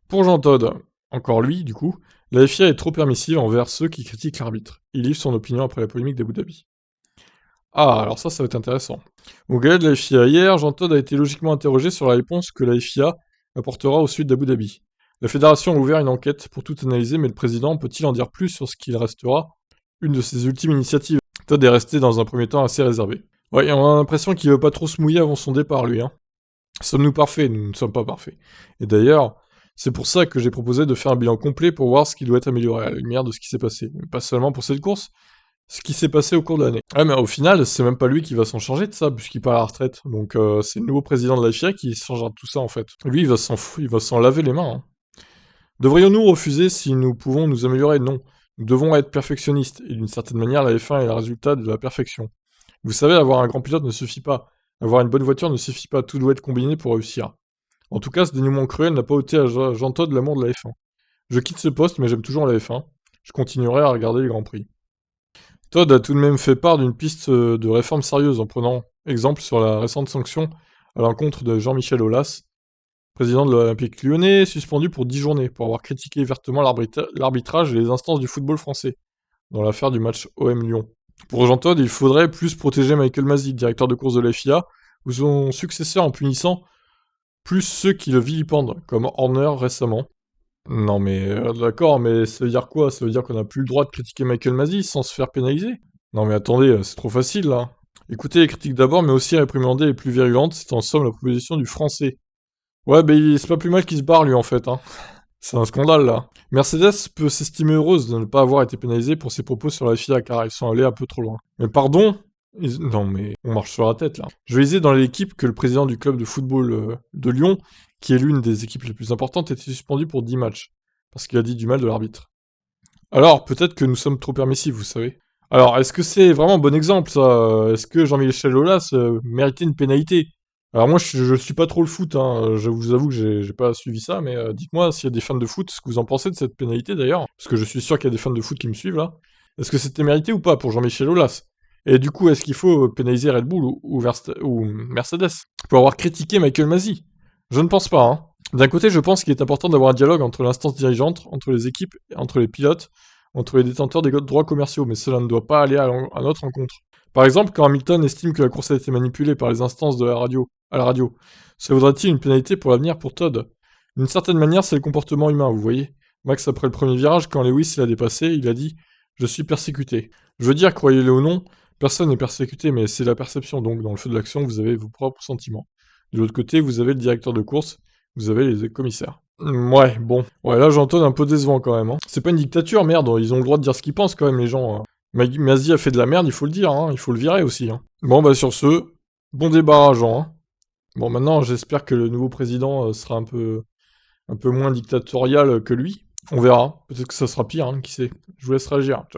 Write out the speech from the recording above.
Pour Jean Todt, encore lui, du coup, la FIA est trop permissive envers ceux qui critiquent l'arbitre. Il livre son opinion après la polémique d'Abu Dhabi. Ah, alors ça va être intéressant. Au gala de la FIA hier, Jean Todt a été logiquement interrogé sur la réponse que la FIA apportera au suite d'Abu Dhabi. La fédération a ouvert une enquête pour tout analyser, mais le président peut-il en dire plus sur ce qu'il restera une de ses ultimes initiatives? Todd est resté dans un premier temps assez réservé. Ouais, on a l'impression qu'il veut pas trop se mouiller avant son départ, lui, hein. Sommes-nous parfaits? Nous ne sommes pas parfaits. Et d'ailleurs, c'est pour ça que j'ai proposé de faire un bilan complet pour voir ce qui doit être amélioré à la lumière de ce qui s'est passé. Mais pas seulement pour cette course, ce qui s'est passé au cours de l'année. Ouais, mais au final, c'est même pas lui qui va s'en charger de ça, puisqu'il part à la retraite. Donc c'est le nouveau président de la FIA qui se chargera de tout ça, en fait. Lui, il va il va s'en laver les mains, hein. Devrions-nous refuser si nous pouvons nous améliorer? Non. Nous devons être perfectionnistes, et d'une certaine manière, la F1 est le résultat de la perfection. Vous savez, avoir un grand pilote ne suffit pas. Avoir une bonne voiture ne suffit pas, tout doit être combiné pour réussir. En tout cas, ce dénouement cruel n'a pas ôté à Jean Todt l'amour de la F1. Je quitte ce poste, mais j'aime toujours la F1. Je continuerai à regarder les Grands Prix. Todd a tout de même fait part d'une piste de réforme sérieuse en prenant exemple sur la récente sanction à l'encontre de Jean-Michel Aulas, président de l'Olympique lyonnais, suspendu pour 10 journées pour avoir critiqué vertement l'arbitrage et les instances du football français dans l'affaire du match OM Lyon. Pour Jean Todt, il faudrait plus protéger Michael Masi, directeur de course de la FIA, ou son successeur en punissant plus ceux qui le vilipendent, comme Horner récemment. Non mais d'accord, mais ça veut dire quoi? Ça veut dire qu'on n'a plus le droit de critiquer Michael Masi sans se faire pénaliser? Non mais attendez, c'est trop facile là. Écoutez les critiques d'abord, mais aussi réprimander les plus virulentes, c'est en somme la proposition du français. Ouais, bah c'est pas plus mal qu'il se barre lui en fait, hein. C'est un scandale là. Mercedes peut s'estimer heureuse de ne pas avoir été pénalisée pour ses propos sur la FIA car ils sont allés un peu trop loin. Mais pardon? Non mais on marche sur la tête là. Je lisais dans l'équipe que le président du club de football de Lyon, qui est l'une des équipes les plus importantes, était suspendu pour 10 matchs. Parce qu'il a dit du mal de l'arbitre. Alors, peut-être que nous sommes trop permissifs, vous savez. Alors, est-ce que c'est vraiment un bon exemple ça? Est-ce que Jean-Michel Aulas méritait une pénalité? Alors moi, je suis pas trop le foot, hein. Je vous avoue que j'ai pas suivi ça, mais dites-moi s'il y a des fans de foot, ce que vous en pensez de cette pénalité d'ailleurs, parce que je suis sûr qu'il y a des fans de foot qui me suivent là. Est-ce que c'était mérité ou pas pour Jean-Michel Aulas? Et du coup, est-ce qu'il faut pénaliser Red Bull ou Mercedes pour avoir critiqué Michael Masi? Je ne pense pas, hein. D'un côté, je pense qu'il est important d'avoir un dialogue entre l'instance dirigeante, entre les équipes, entre les pilotes, entre les détenteurs des droits commerciaux, mais cela ne doit pas aller à notre encontre. Par exemple, quand Hamilton estime que la course a été manipulée par les instances de la radio, à la radio, ça vaudrait-il une pénalité pour l'avenir pour Todd? D'une certaine manière, c'est le comportement humain, vous voyez. Max, après le premier virage, quand Lewis l'a dépassé, il a dit « Je suis persécuté ». Je veux dire, croyez-le ou non, personne n'est persécuté, mais c'est la perception, donc dans le feu de l'action, vous avez vos propres sentiments. De l'autre côté, vous avez le directeur de course, vous avez les commissaires. Ouais, bon. Ouais, là, j'entends un peu décevant quand même, hein. C'est pas une dictature, merde, ils ont le droit de dire ce qu'ils pensent quand même, les gens, hein. Masi a fait de la merde, il faut le dire, hein, il faut le virer aussi, hein. Bon, bah sur ce, bon débarrageant, hein. Bon, maintenant, j'espère que le nouveau président sera un peu moins dictatorial que lui. On verra. Peut-être que ça sera pire, hein, qui sait. Je vous laisse réagir. Ciao.